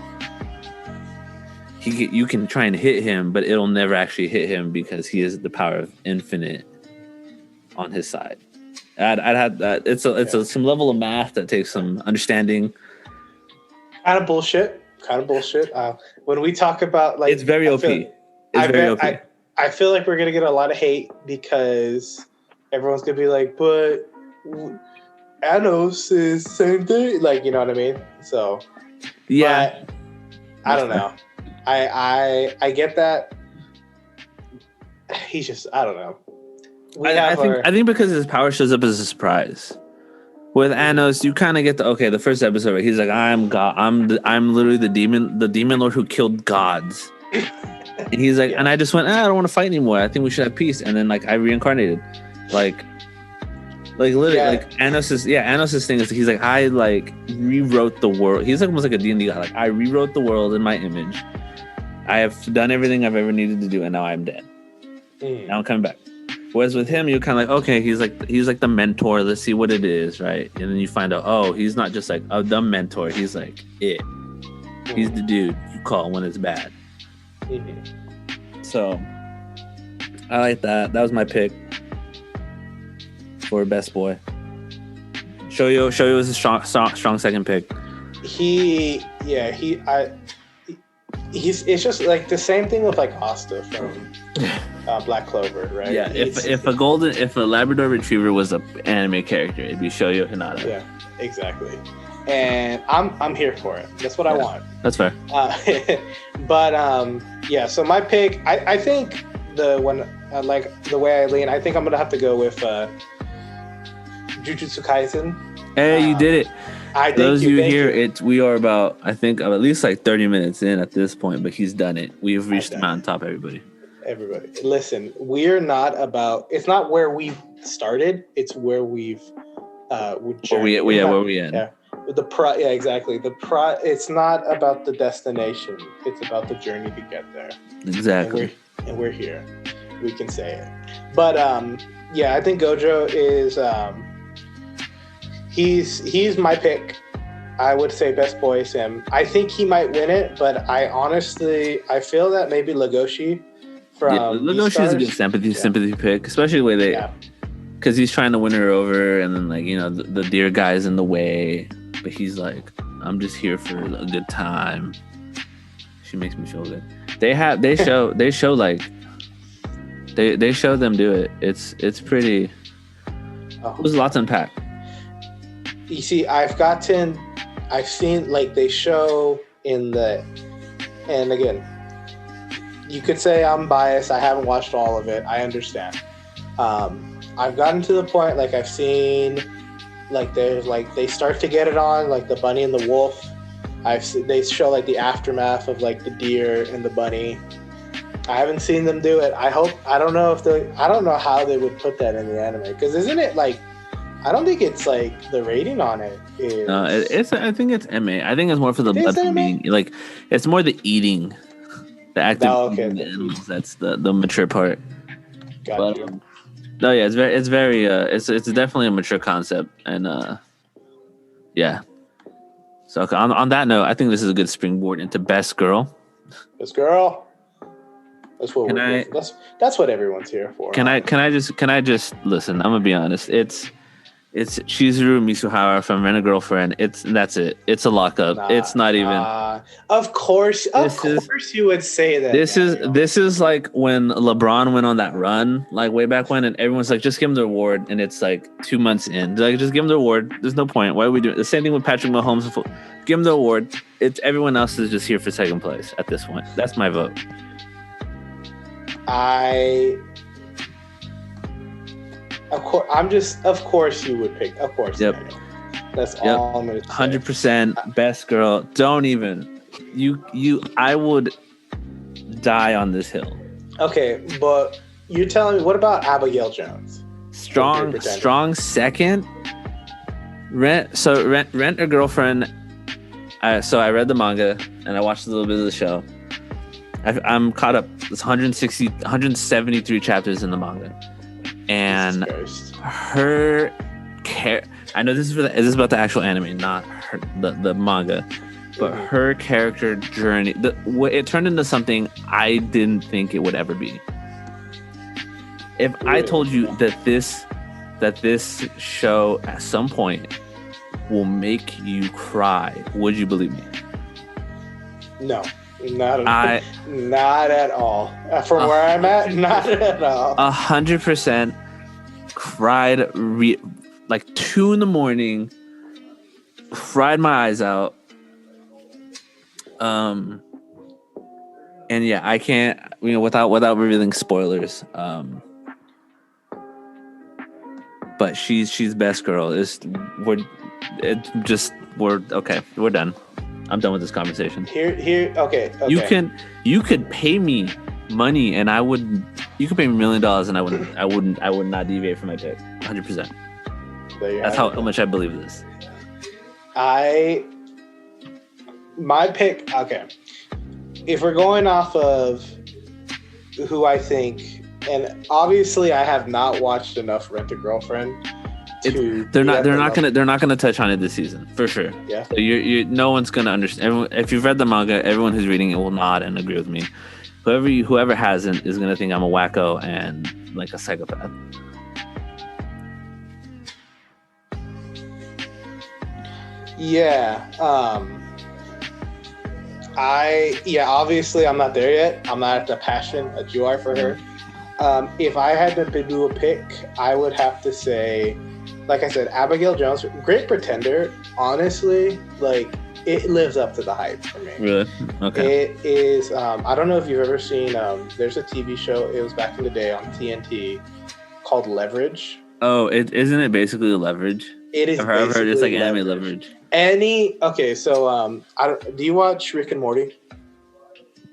try and hit him, but it'll never actually hit him because he has the power of infinite on his side. I'd have that. It's some level of math that takes some understanding. Kind of bullshit. When we talk about like, it's very OP. I feel like we're gonna get a lot of hate because everyone's gonna be like, but Anos is the same thing. Like, you know what I mean? So yeah, I don't know. I get that. He's just, I don't know. I think because his power shows up as a surprise. With Anos, you kind of get the first episode where he's like, I'm God, I'm literally the demon lord who killed gods. And he's like, and I just went, I don't want to fight anymore. I think we should have peace. And then like I reincarnated, like literally, like Anos's thing is he's like, I like rewrote the world. He's like almost like a D&D guy. Like, I rewrote the world in my image. I have done everything I've ever needed to do, and now I'm dead. Now I'm coming back. Whereas with him, you're kind of like, okay, he's like the mentor. Let's see what it is, right? And then you find out, oh, he's not just like the mentor. He's like it. He's the dude you call when it's bad. So I like that. That was my pick for best boy. Shoyo was a strong second pick. It's just like the same thing with like Asta from Black Clover, right? Yeah, if a Labrador Retriever was an anime character, it'd be Shoyo Hinata. Yeah, exactly. And I'm here for it. That's what I want. That's fair. But so my pick, I think the one like the way I lean, I think I'm gonna have to go with Jujutsu Kaisen. Hey, you did it. I think those you here, we are about, I think, at least like 30 minutes in at this point, but he's done it. We've reached the mountaintop, everybody. Listen, we're not about, it's not where we've started, it's where we've where we end. Yeah. Exactly. It's not about the destination, it's about the journey to get there. Exactly. And we're here. We can say it. But I think Gojo is he's my pick. I would say best boy is him. I think he might win it, but I feel that maybe Legoshi from Legoshi is a good sympathy pick, especially the way because he's trying to win her over, and then like, you know, the dear guy's in the way, but he's like, I'm just here for a good time. She makes me feel good. They show them do it. It's pretty. There's a lot to unpack. You see, I've seen like they show and again, you could say I'm biased. I haven't watched all of it. I understand. I've gotten to the point, like I've seen, like there's like they start to get it on, like the bunny and the wolf. They show like the aftermath of like the deer and the bunny. I haven't seen them do it. I don't know how they would put that in the anime, because isn't it like, I don't think it's like the rating on it is. I think it's MA. I think it's more for the blood from being, like, it's more the eating, the active eating the animals. That's the mature part. Got you. No, yeah, it's definitely a mature concept, and yeah. So on that note, I think this is a good springboard into best girl. Best girl. That's what that's what everyone's here for. Can I just listen? I'm gonna be honest. It's Chizuru Misuhara from Rent a Girlfriend. That's it. It's a lockup. It's not even. Of course you would say that. This is like when LeBron went on that run, like way back when, and everyone's like, just give him the award, and it's like 2 months in. They're like, just give him the award. There's no point. Why are we doing it? The same thing with Patrick Mahomes. Give him the award. It's everyone else is just here for second place at this point. That's my vote. Of course you would pick. Of course. Yep. That's all I'm going to say. 100% best girl. Don't even. I would die on this hill. Okay, but you're telling me, what about Abigail Jones? Strong second. Rent a Girlfriend. So I read the manga and I watched a little bit of the show. I'm caught up. It's 173 chapters in the manga, and her I know this is about the actual anime, not the manga, but her character journey. It turned into something I didn't think it would ever be. If I told you that this show at some point will make you cry, would you believe me? No, not at all. From where I'm at, not at all. 100% cried like 2 a.m, cried my eyes out. And yeah, I can't, without revealing spoilers. But she's best girl. We're okay. We're done. I'm done with this conversation. Okay. You could pay me money, and you could pay me $1 million, and I would not deviate from my pick. 100%. That's how much I believe this. My pick. Okay. If we're going off of who I think, and obviously I have not watched enough Rent a Girlfriend. They're not gonna touch on it this season for sure. Yeah. So no one's gonna understand. If you've read the manga, everyone who's reading it will nod and agree with me. Whoever hasn't is gonna think I'm a wacko and like a psychopath. Yeah. Obviously I'm not there yet. I'm not at the passion that you are for her. If I had to do a pick, I would have to say, like I said, Abigail Jones. Great Pretender, honestly, like, it lives up to the hype for me. Really? Okay. It is, I don't know if you've ever seen, there's a TV show, it was back in the day on TNT, called Leverage. Oh, isn't it basically Leverage? It is. I've heard it's like anime Leverage. Do you watch Rick and Morty?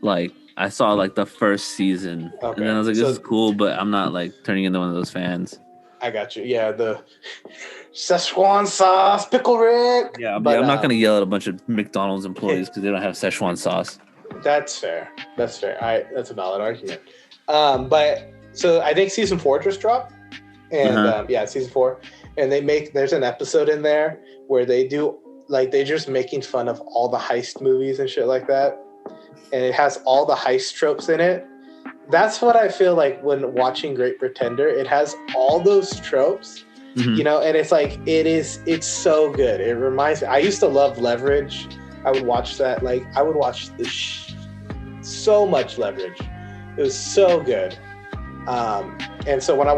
Like, I saw like the first season, and then I was like, "This is cool," but I'm not like turning into one of those fans. I got you. Yeah, the Szechuan sauce, pickle Rick. Yeah, but I'm not gonna yell at a bunch of McDonald's employees because they don't have Szechuan sauce. That's fair. That's a valid argument. But so I think season 4 just dropped, and season 4, and there's an episode in there where they're just making fun of all the heist movies and shit like that. And it has all the heist tropes in it. That's what I feel like when watching Great Pretender. It has all those tropes, and it's like, it's so good. It reminds me, I used to love Leverage. I would watch that. Like, I would watch so much Leverage. It was so good. And so when I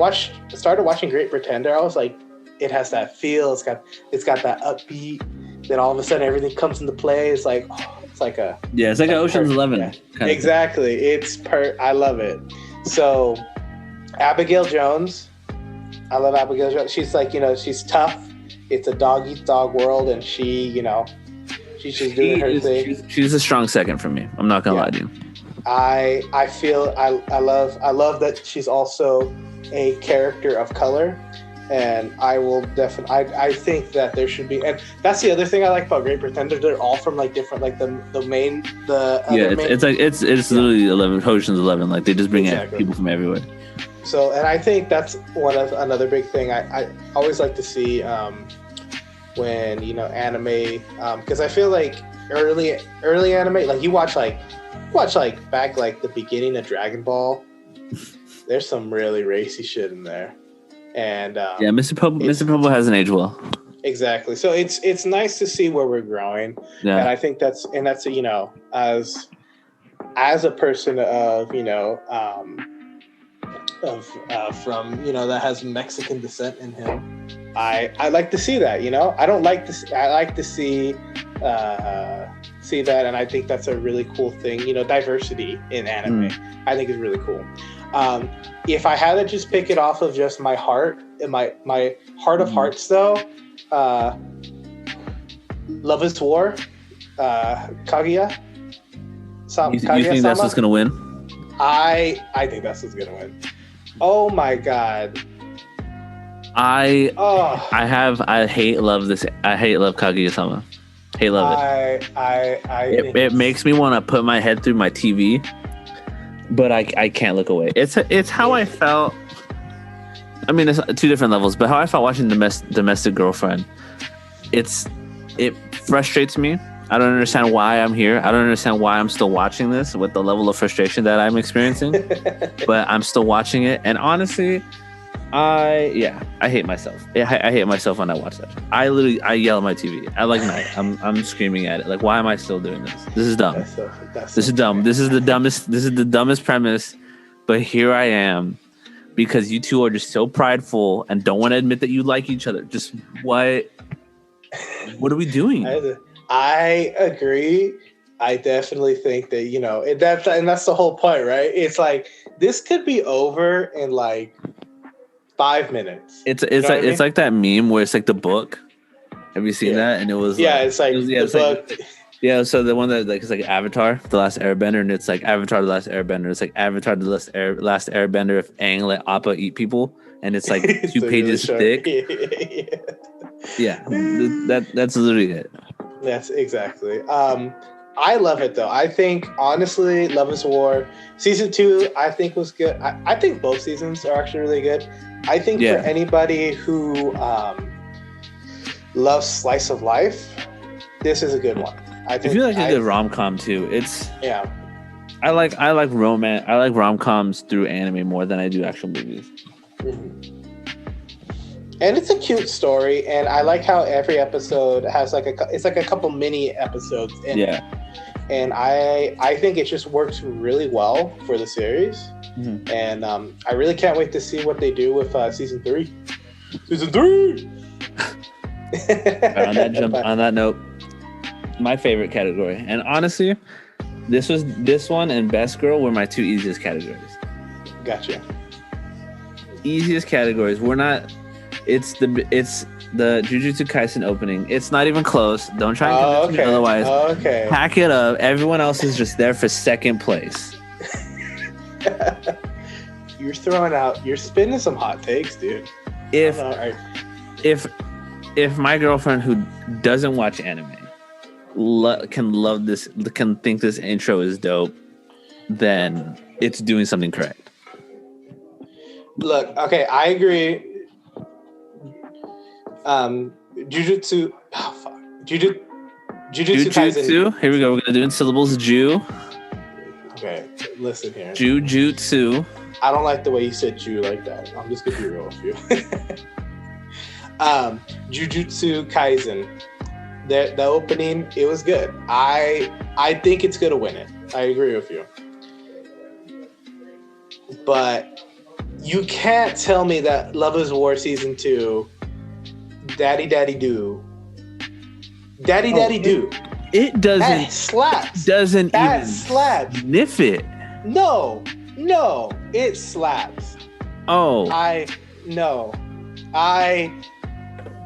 started watching Great Pretender, I was like, it has that feel. It's got that upbeat. Then all of a sudden everything comes into play. It's like, it's like an Ocean's 11. Yeah. Exactly. I love it. So Abigail Jones, I love Abigail Jones. She's like, she's tough. It's a dog eat dog world, and she's just doing her thing. She's a strong second for me. I'm not gonna lie to you. I love that she's also a character of color. And I will definitely. I think that there should be, and that's the other thing I like about Great Pretender. They're all from like different, like it's literally 11 Ocean's 11. Like, they just bring in people from everywhere. So, and I think that's another big thing I always like to see when anime, because I feel like early anime, like you watch back like the beginning of Dragon Ball. There's some really racy shit in there. And Mr. Popo hasn't aged well. Exactly. So it's nice to see where we're growing. Yeah. And I think that's as a person of from that has Mexican descent in him, I like to see that. I like to see that, and I think that's a really cool thing. Diversity in anime, I think is really cool. If I had to just pick it off of just my heart, my heart of hearts, though, Love is War, Kaguya. You think that's what's gonna win? I think that's who's gonna win. Oh my god. I hate love Kaguya-sama. Hate love it. It makes me want to put my head through my TV, but I can't look away. It's how I felt. I mean, it's two different levels, but how I felt watching Domestic Girlfriend. It frustrates me. I don't understand why I'm here. I don't understand why I'm still watching this with the level of frustration that I'm experiencing, but I'm still watching it. And honestly, I hate myself. I hate myself when I watch that. I yell at my TV. I'm screaming at it. Like, why am I still doing this? This is dumb. This is dumb. This is the dumbest premise. But here I am because you two are just so prideful and don't want to admit that you like each other. Just what are we doing? I agree. I definitely think that, that's the whole point, right? It's like, this could be over in like 5 minutes. It's like that meme where it's like the book. Have you seen that? And it was it's like the book. Yeah, so the one that it's like Avatar, The Last Airbender, and it's like Avatar, The Last Airbender. It's like Avatar, The Last Airbender if Aang let Appa eat people, and it's like 2 pages thick. Yeah, that's literally it. That's exactly. I love it though. I think honestly, Love is War season 2, I think was good. I think both seasons are actually really good. I think for anybody who loves slice of life, this is a good one. I think if you like a good rom-com too, I like romance. I like rom-coms through anime more than I do actual movies. Mm-hmm. And it's a cute story, and I like how every episode has it's like a couple mini episodes in it. And I think it just works really well for the series. Mm-hmm. And I really can't wait to see what they do with season 3. Season 3. On that note, my favorite category, and honestly, this one and Best Girl were my 2 easiest categories. Gotcha. Easiest categories. It's the Jujutsu Kaisen opening. It's not even close. Don't try and convince me otherwise. Okay. Pack it up. Everyone else is just there for second place. You're spinning some hot takes, dude. If my girlfriend who doesn't watch anime can think this intro is dope, then it's doing something correct. Look, okay, I agree. Jujutsu Kaisen. Here we go. We're gonna do in syllables. Okay, listen here. Jujutsu. I don't like the way you said Jew like that. I'm just gonna be real with you. Jujutsu Kaisen. The opening, it was good. I think it's gonna win it. I agree with you. But you can't tell me that Love is War season 2. Daddy Do. It doesn't. That slaps. Doesn't that even slaps. Sniff it. No, it slaps. Oh. I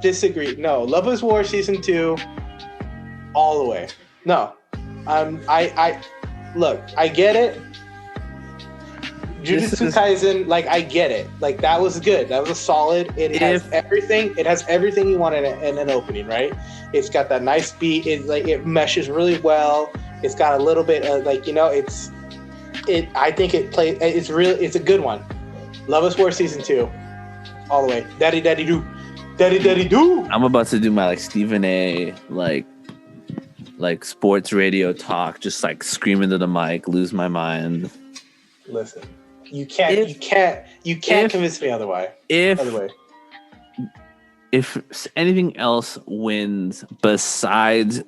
disagree. No, Love is War season 2, all the way. No, I look. I get it. Jujutsu Kaisen, like, I get it. Like, that was good. That was a solid. It has everything. It has everything you want in an opening, right? It's got that nice beat. It meshes really well. It's got a little bit of I think it plays. It's a good one. Love is War season 2, all the way. Daddy do. I'm about to do my Stephen A. like sports radio talk, just scream into the mic, lose my mind. Listen. You can't convince me otherwise. If anything else wins besides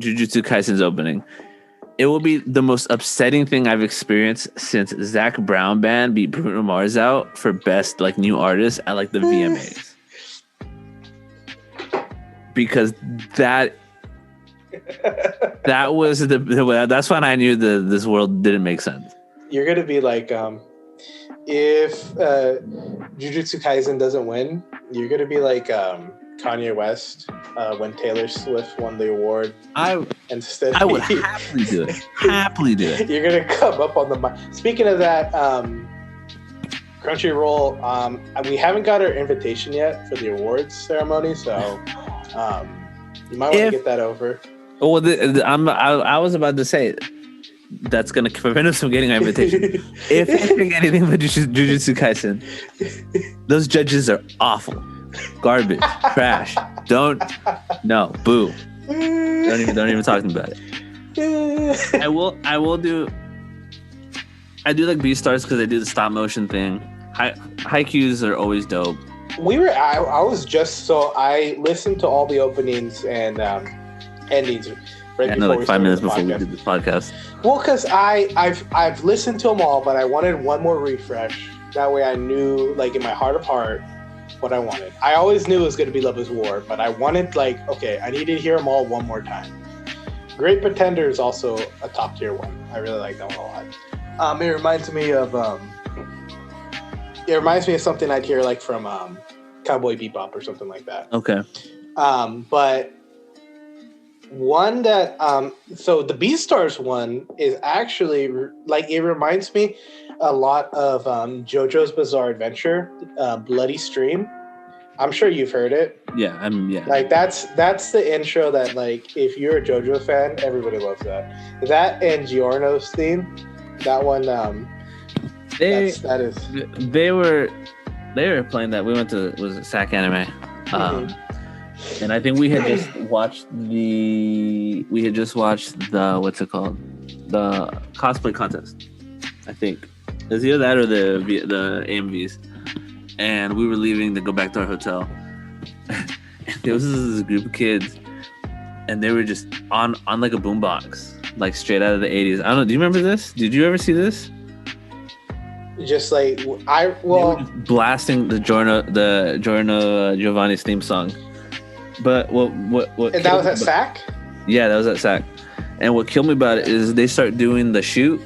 Jujutsu Kaisen's opening, it will be the most upsetting thing I've experienced since Zach Brown Band beat Bruno Mars out for best new artist at the VMAs. Because that was that's when I knew this world didn't make sense. You're gonna be like, if Jujutsu Kaisen doesn't win, you're gonna be like, Kanye West when Taylor Swift won the award. Instead, I would happily do it. Happily do it. You're gonna come up on the mic. Speaking of that, Crunchyroll, we haven't got our invitation yet for the awards ceremony, so you might want to get that over. Well, I was about to say that's gonna prevent us from getting our invitation. If you think anything but Jujutsu Kaisen, those judges are awful, garbage, trash. Boo. Don't even talk about it. I do like B-Stars because they do the stop motion thing. Haikyuus are always dope. I listened to all the openings and endings like 5 minutes before we did this podcast. Well, because I've listened to them all, but I wanted one more refresh. That way I knew, like, in my heart of heart, what I wanted. I always knew it was going to be Love is War, but I wanted, like, okay, I need to hear them all one more time. Great Pretender is also a top tier one. I really like that one a lot. It reminds me of something I'd hear, like, from Cowboy Bebop or something like that. Okay. But one that so the Beastars one is actually like, it reminds me a lot of JoJo's Bizarre Adventure, Bloody Stream. I'm sure you've heard it. Yeah. Like that's the intro that, like, if you're a JoJo fan, everybody loves that. That and Giorno's theme. That one. They were playing that. We went to SAC Anime. And I think we had just watched the what's it called? The cosplay contest. I think it was either that or the AMVs. And we were leaving to go back to our hotel. And there was this group of kids, and they were just on like a boombox, like straight out of the 80s. I don't know. Do you remember this? Did you ever see this? Just like they were just blasting the Giorno Giovanni's theme song. But what? And that was at SAC? Yeah, that was at SAC. And what killed me about it is they start doing the shoot.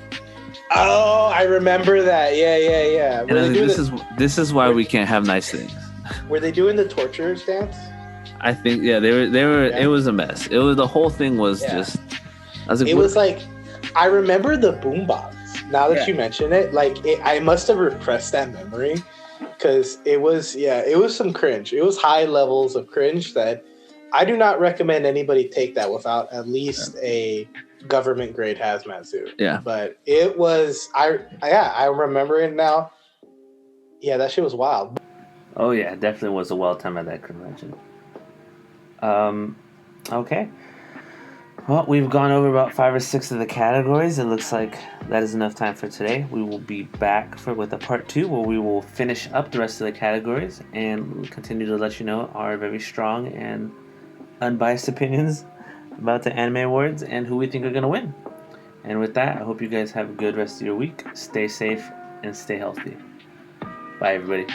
Oh, I remember that. Yeah. And this is why we can't have nice things. Were they doing the torture dance? I think they were. Yeah. It was a mess. The whole thing was just. I was like, was like, I remember the boombox. Now that you mention it, like, I must have repressed that memory. Because it was some cringe. It was high levels of cringe that I do not recommend anybody take that without at least a government grade hazmat suit. Yeah. But it was, I remember it now. Yeah, that shit was wild. Oh yeah, definitely was a wild time at that convention. Okay. Well, we've gone over about 5 or 6 of the categories. It looks like that is enough time for today. We will be back with a part 2 where we will finish up the rest of the categories and continue to let you know our very strong and unbiased opinions about the Anime Awards and who we think are going to win. And with that, I hope you guys have a good rest of your week. Stay safe and stay healthy. Bye, everybody.